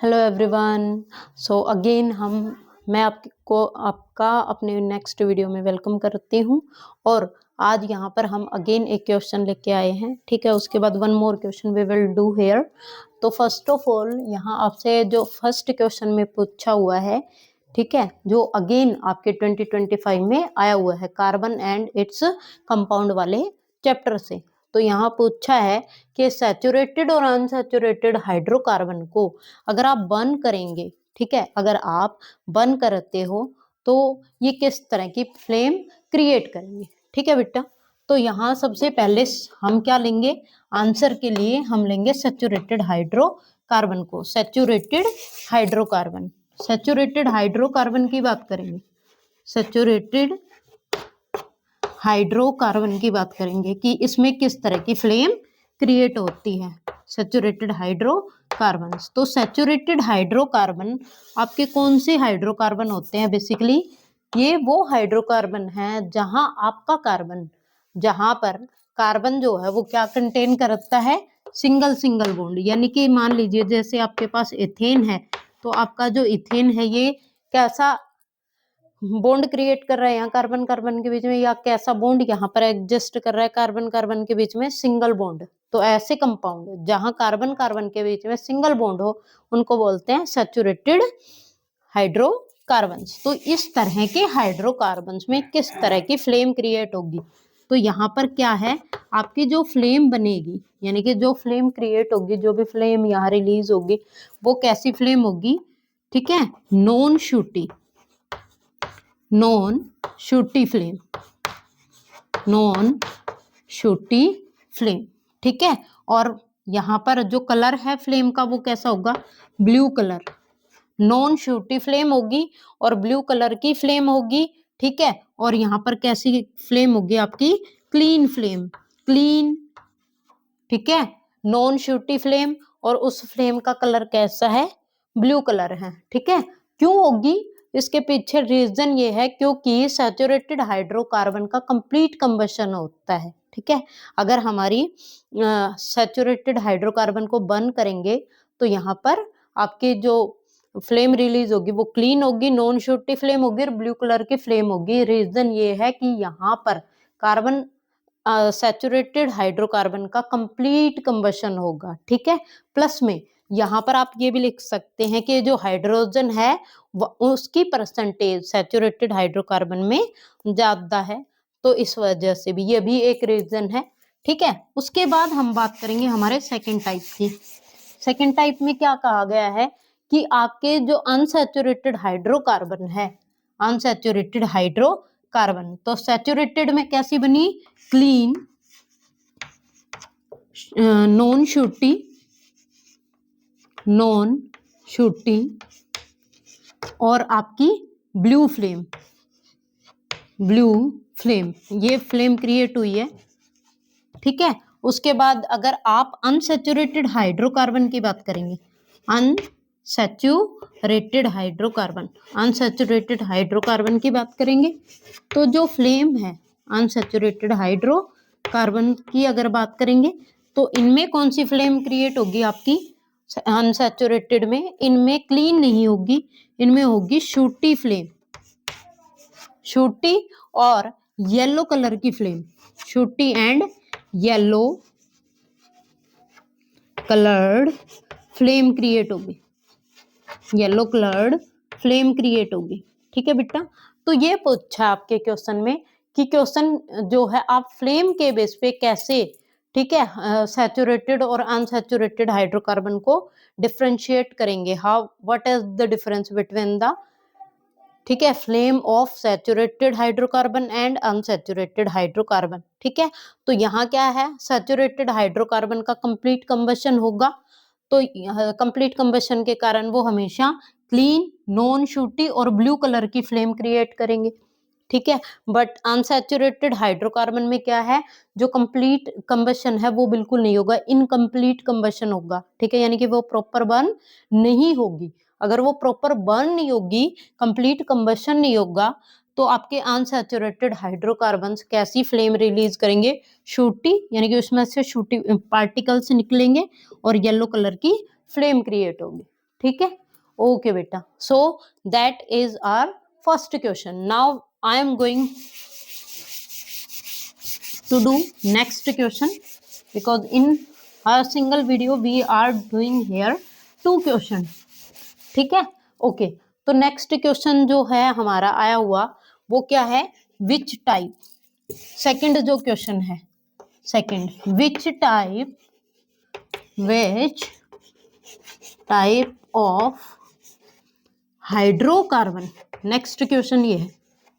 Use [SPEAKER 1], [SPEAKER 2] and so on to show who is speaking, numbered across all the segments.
[SPEAKER 1] Hello everyone. So again मैं आपका अपने नेक्स्ट वीडियो में वेलकम करती हूँ। और आज यहाँ पर हम अगेन एक क्वेश्चन लेके आए हैं, ठीक है। उसके बाद one more question we will do here. तो फर्स्ट ऑफ ऑल यहाँ आपसे जो फर्स्ट क्वेश्चन में पूछा हुआ है, ठीक है, जो अगेन आपके 2025 में आया हुआ है कार्बन एंड इट्स कंपाउंड वाले चैप्टर से। तो यहाँ पूछा है कि सैचुरेटेड और अनसैचुरेटेड हाइड्रोकार्बन को अगर आप बर्न करेंगे, ठीक है, अगर आप बर्न करते हो तो ये किस तरह की फ्लेम क्रिएट करेंगे, ठीक है बेटा। तो यहाँ सबसे पहले हम क्या लेंगे, आंसर के लिए हम लेंगे सैचुरेटेड हाइड्रोकार्बन को। सैचुरेटेड हाइड्रोकार्बन की बात करेंगे, सैचुरेटेड हाइड्रोकार्बन की बात करेंगे कि इसमें किस तरह की फ्लेम क्रिएट होती है, सैचुरेटेड हाइड्रोकार्बन। तो सैचुरेटेड हाइड्रोकार्बन आपके कौन से हाइड्रोकार्बन होते हैं? बेसिकली ये वो हाइड्रोकार्बन है जहां आपका कार्बन, जहां पर कार्बन जो है वो क्या कंटेन करता है, सिंगल बॉन्ड। यानी कि मान लीजिए जैसे आपके पास एथेन है, तो आपका जो इथेन है ये कैसा बॉन्ड क्रिएट कर रहा है यहाँ कार्बन कार्बन के बीच में, या कैसा बॉन्ड यहाँ पर एग्जिस्ट कर रहा है कार्बन कार्बन के बीच में, सिंगल बॉन्ड। तो ऐसे कंपाउंड जहां कार्बन कार्बन के बीच में सिंगल बॉन्ड हो उनको बोलते हैं सैचुरेटेड हाइड्रोकार्बन्स। तो इस तरह के हाइड्रोकार्बन्स में किस तरह की फ्लेम क्रिएट होगी? तो यहाँ पर क्या है, आपकी जो फ्लेम बनेगी, यानी कि जो फ्लेम क्रिएट होगी, जो भी फ्लेम यहाँ रिलीज होगी वो कैसी फ्लेम होगी, ठीक है, नॉन शूटी फ्लेम, ठीक है। और यहाँ पर जो कलर है फ्लेम का वो कैसा होगा, blue colour. Non sooty flame होगी और ब्लू कलर की फ्लेम होगी, ठीक है। और यहाँ पर कैसी फ्लेम होगी आपकी, क्लीन फ्लेम, ठीक है, नॉन शूटी फ्लेम। और उस फ्लेम का कलर कैसा है, ब्लू कलर है, ठीक है। क्यों होगी, इसके पीछे रीजन ये है क्योंकि सैचुरेटेड हाइड्रोकार्बन का कंप्लीट कंबशन होता है, ठीक है। अगर हमारी सैचुरेटेड हाइड्रोकार्बन को बर्न करेंगे तो यहाँ पर आपकी जो फ्लेम रिलीज होगी वो क्लीन होगी, नॉन शूटी फ्लेम होगी और ब्लू कलर की फ्लेम होगी। रीजन ये है कि यहाँ पर कार्बन सैचुरेटेड हाइड्रोकार्बन का कंप्लीट कंबशन होगा, ठीक है। प्लस में यहाँ पर आप ये भी लिख सकते हैं कि जो हाइड्रोजन है उसकी परसेंटेज सैचुरेटेड हाइड्रोकार्बन में ज्यादा है, तो इस वजह से भी ये भी एक रीजन है, ठीक है। उसके बाद हम बात करेंगे हमारे सेकेंड टाइप की। सेकेंड टाइप में क्या कहा गया है कि आपके जो अनसैचुरेटेड हाइड्रोकार्बन है, अनसैचुरेटेड हाइड्रोकार्बन, तो सैचुरेटेड में कैसी बनी, क्लीन, नॉन शूटी और आपकी ब्लू फ्लेम, ये फ्लेम क्रिएट हुई है, ठीक है। उसके बाद अगर आप अनसैचुरेटेड हाइड्रोकार्बन की बात करेंगे, अनसैचुरेटेड हाइड्रोकार्बन की बात करेंगे, तो जो फ्लेम है अनसैचुरेटेड हाइड्रोकार्बन की अगर बात करेंगे तो इनमें कौन सी फ्लेम क्रिएट होगी आपकी, अनसैचुरेटेड में इनमें क्लीन नहीं होगी, इनमें होगी शूटी फ्लेम, शूटी और येलो कलर की flame, sooty and yellow coloured flame create होगी, येलो कलर्ड फ्लेम क्रिएट होगी, ठीक है बेटा। तो ये पूछा आपके क्वेश्चन में कि क्वेश्चन जो है आप फ्लेम के बेस पे कैसे, ठीक है, सैचुरेटेड और अनसैचुरेटेड हाइड्रोकार्बन को डिफरेंशिएट करेंगे, how what is the difference between the, ठीक है, flame of saturated hydrocarbon and unsaturated hydrocarbon, ठीक है। तो यहाँ क्या है, सैचुरेटेड हाइड्रोकार्बन का कंप्लीट कंबशन होगा, तो कंप्लीट कंबशन के कारण वो हमेशा क्लीन, नॉन शूटी और ब्लू कलर की फ्लेम क्रिएट करेंगे, ठीक है। बट अनसैचुरेटेड हाइड्रोकार्बन में क्या है, जो कंप्लीट कंबशन है वो बिल्कुल नहीं होगा, इनकम्प्लीट कंबशन होगा, ठीक है, यानी कि वो प्रॉपर बर्न नहीं होगी। अगर वो प्रॉपर बर्न नहीं होगी, कंप्लीट कंबशन नहीं होगा, तो आपके अनसैचुरेटेड हाइड्रोकार्बन्स कैसी फ्लेम रिलीज करेंगे, शूटी, यानी कि उसमें से शूटी पार्टिकल्स निकलेंगे और येलो कलर की फ्लेम क्रिएट होगी, ठीक है, ओके बेटा। So that is our first question. Now I am going to do next question, because in a single video we are doing here 2 question, ठीक है, okay. तो नेक्स्ट क्वेश्चन जो है हमारा आया हुआ वो क्या है, विच टाइप, सेकंड जो क्वेश्चन है, second, which type of hydrocarbon, next question ये है,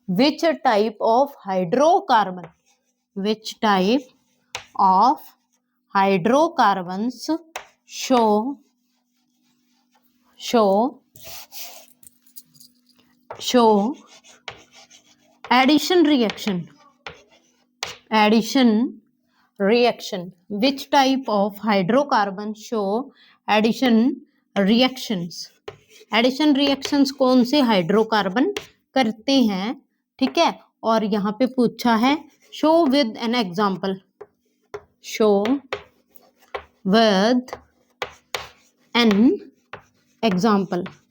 [SPEAKER 1] which type of hydrocarbon, which type of hydrocarbons show addition reaction, which type of hydrocarbons show addition reactions कौन से हाइड्रोकार्बन करते हैं, ठीक है। और यहाँ पे पूछा है show with an example,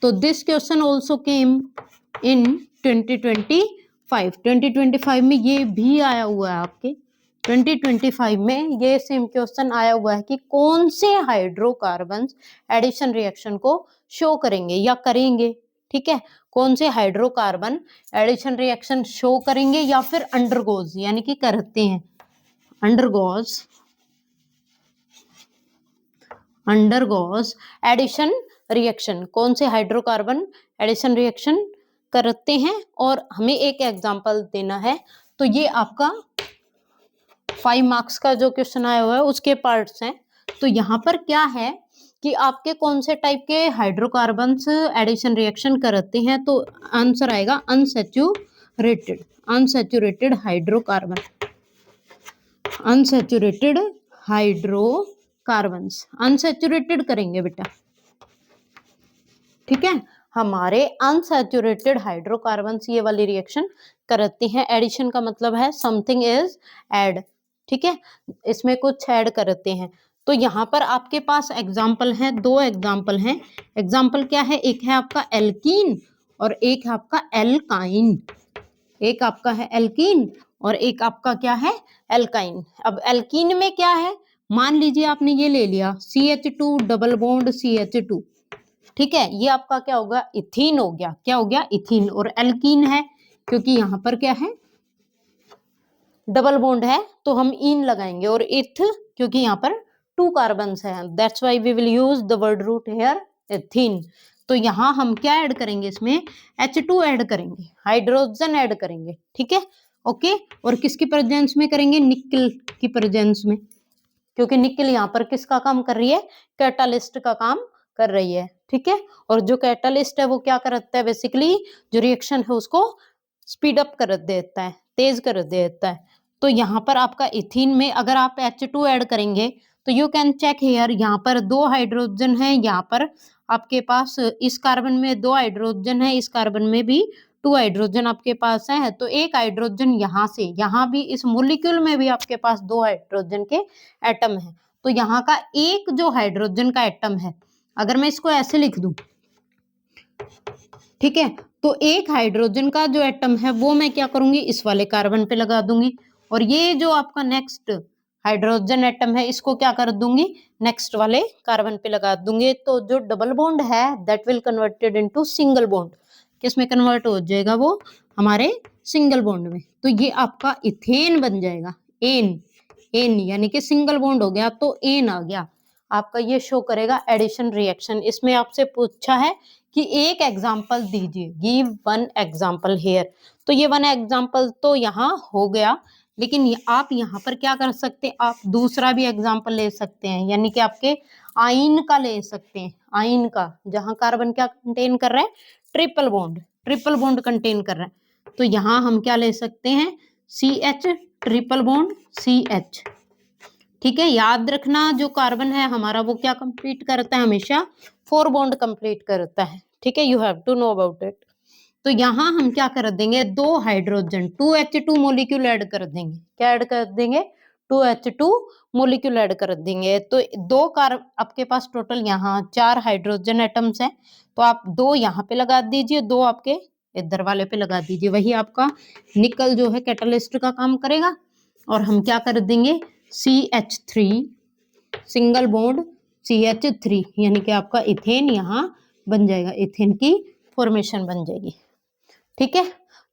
[SPEAKER 1] तो दिस क्वेश्चन ऑल्सो केम इन 2025 में, ये भी आया हुआ है आपके 2025 में, ये सेम क्वेश्चन आया हुआ है कि कौन से हाइड्रोकार्बन्स एडिशन रिएक्शन को शो करेंगे या करेंगे, ठीक है, कौन से हाइड्रोकार्बन एडिशन रिएक्शन शो करेंगे या फिर अंडरगोज यानी कि करते हैं, अंडरगोज एडिशन रिएक्शन, कौन से हाइड्रोकार्बन एडिशन रिएक्शन करते हैं, और हमें एक एग्जांपल देना है। तो ये आपका 5 मार्क्स का जो क्वेश्चन आया हुआ है उसके पार्ट्स हैं। तो यहाँ पर क्या है कि आपके कौन से टाइप के हाइड्रोकार्बन्स एडिशन रिएक्शन करते हैं, तो आंसर आएगा unsaturated hydrocarbon, unsaturated hydrocarbons, unsaturated करेंगे बेटा, ठीक है, हमारे अनसैचुरेटेड हाइड्रोकार्बन्स ये वाली रिएक्शन करते हैं। एडिशन का मतलब है समथिंग इज ऐड, ठीक है, इसमें कुछ ऐड करते हैं। तो यहाँ पर आपके पास एग्जाम्पल है, 2 एग्जाम्पल हैं। एग्जाम्पल क्या है, एक है आपका एल्कीन और एक है आपका एल्काइन, एक आपका है एल्कीन और एक आपका क्या है एल्काइन। अब एल्कीन में क्या है, मान लीजिए आपने ये ले लिया CH2 डबल बॉन्ड CH2, ठीक है, ये आपका क्या होगा, इथीन हो गया, क्या हो गया, इथीन। और एल्कीन है क्योंकि यहाँ पर क्या है, डबल बॉन्ड है तो हम इन लगाएंगे, और इथ क्योंकि यहाँ पर 2 कार्बन्स है, that's why we will use the word root here ethene. तो यहाँ हम क्या ऐड करेंगे, इसमें H2 ऐड करेंगे, हाइड्रोजन ऐड करेंगे, ठीक है, ओके। और किसकी प्रेजेंस में करेंगे, निकल की प्रेजेंस में, क्योंकि निकल यहाँ पर किसका काम कर रही है, कैटालिस्ट का काम कर रही है, ठीक है। और जो कैटालिस्ट है वो क्या करता है, बेसिकली जो रिएक्शन है उसको स्पीड अप कर देता है, तेज कर देता है। तो यहाँ पर आपका इथीन में अगर आप H2 ऐड करेंगे तो यू कैन चेक हियर, यहाँ पर 2 हाइड्रोजन है, यहाँ पर आपके पास इस कार्बन में 2 हाइड्रोजन है, इस कार्बन में भी 2 हाइड्रोजन आपके पास है। तो एक हाइड्रोजन यहाँ से, यहाँ भी इस मोलिक्यूल में भी आपके पास 2 हाइड्रोजन के एटम है। तो यहाँ का एक जो हाइड्रोजन का एटम है, अगर मैं इसको ऐसे लिख दूं, ठीक है, तो एक हाइड्रोजन का जो एटम है वो मैं क्या करूंगी, इस वाले कार्बन पे लगा दूंगी, और ये जो आपका नेक्स्ट हाइड्रोजन एटम है इसको क्या कर दूंगी, नेक्स्ट वाले कार्बन पे लगा दूंगी। तो जो डबल बॉन्ड है that will converted into single bond, किसमें कन्वर्ट हो जाएगा, वो हमारे सिंगल बॉन्ड में। तो ये आपका इथेन बन जाएगा, एन यानी कि सिंगल बॉन्ड हो गया तो एन आ गया आपका, ये शो करेगा एडिशन रिएक्शन। इसमें आपसे पूछा है कि एक एग्जांपल दीजिए, गिव 1 एग्जांपल हियर। तो ये 1 एग्जांपल तो यहाँ हो गया, लेकिन आप यहाँ पर क्या कर सकते हैं, आप दूसरा भी एग्जांपल ले सकते हैं, यानी कि आपके आइन का ले सकते हैं, आइन का, जहाँ कार्बन क्या कंटेन कर रहा है, ट्रिपल बॉन्ड कंटेन कर रहा है। तो यहाँ हम क्या ले सकते हैं, CH ट्रिपल बॉन्ड CH, ठीक है। याद रखना जो कार्बन है हमारा वो क्या कंप्लीट करता है, हमेशा 4 बॉन्ड कंप्लीट करता है, ठीक है, you have to know about it. तो यहाँ हम क्या कर देंगे, 2 हाइड्रोजन 2H2 मोलिक्यूल ऐड कर देंगे, क्या ऐड कर देंगे, 2H2 मोलिक्यूल ऐड कर देंगे। तो 2 कार्ब आपके पास टोटल यहाँ 4 हाइड्रोजन एटम्स हैं, तो आप 2 यहाँ पे लगा दीजिए, 2 आपके इधर वाले पे लगा दीजिए। वही आपका निकल जो है कैटलिस्ट का काम करेगा। और हम क्या कर देंगे, CH3 सिंगल बॉन्ड CH3, यानी कि आपका इथेन यहाँ बन जाएगा, इथेन की फॉर्मेशन बन जाएगी। ठीक है,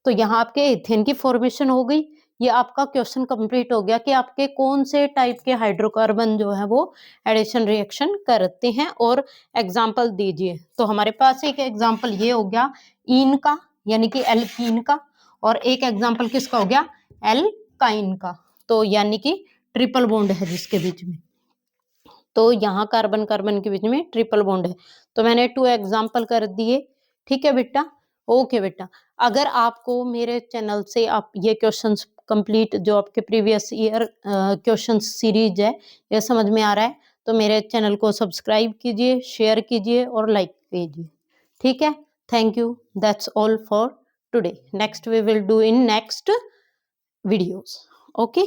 [SPEAKER 1] तो यहाँ आपके इथेन की फॉर्मेशन हो गई। ये आपका क्वेश्चन कंप्लीट हो गया कि आपके कौन से टाइप के हाइड्रोकार्बन जो है वो एडिशन रिएक्शन करते हैं, और एग्जाम्पल दीजिए। तो हमारे पास एक एग्जाम्पल ये हो गया इन का, यानी कि एल्कीन का, और एक एग्जाम्पल किसका हो गया, एल्काइन का। तो यानी कि ट्रिपल बॉन्ड है जिसके बीच में, तो यहाँ कार्बन कार्बन के बीच में ट्रिपल बॉन्ड है। तो मैंने 2 एग्जाम्पल कर दिए। ठीक है बेटा, ओके बेटा। अगर आपको मेरे चैनल से आप ये क्वेश्चंस कंप्लीट जो आपके प्रीवियस ईयर क्वेश्चन सीरीज है ये समझ में आ रहा है, तो मेरे चैनल को सब्सक्राइब कीजिए, शेयर कीजिए और लाइक कीजिए। ठीक है, thank you, that's all for today. Next we will do in next videos. Okay.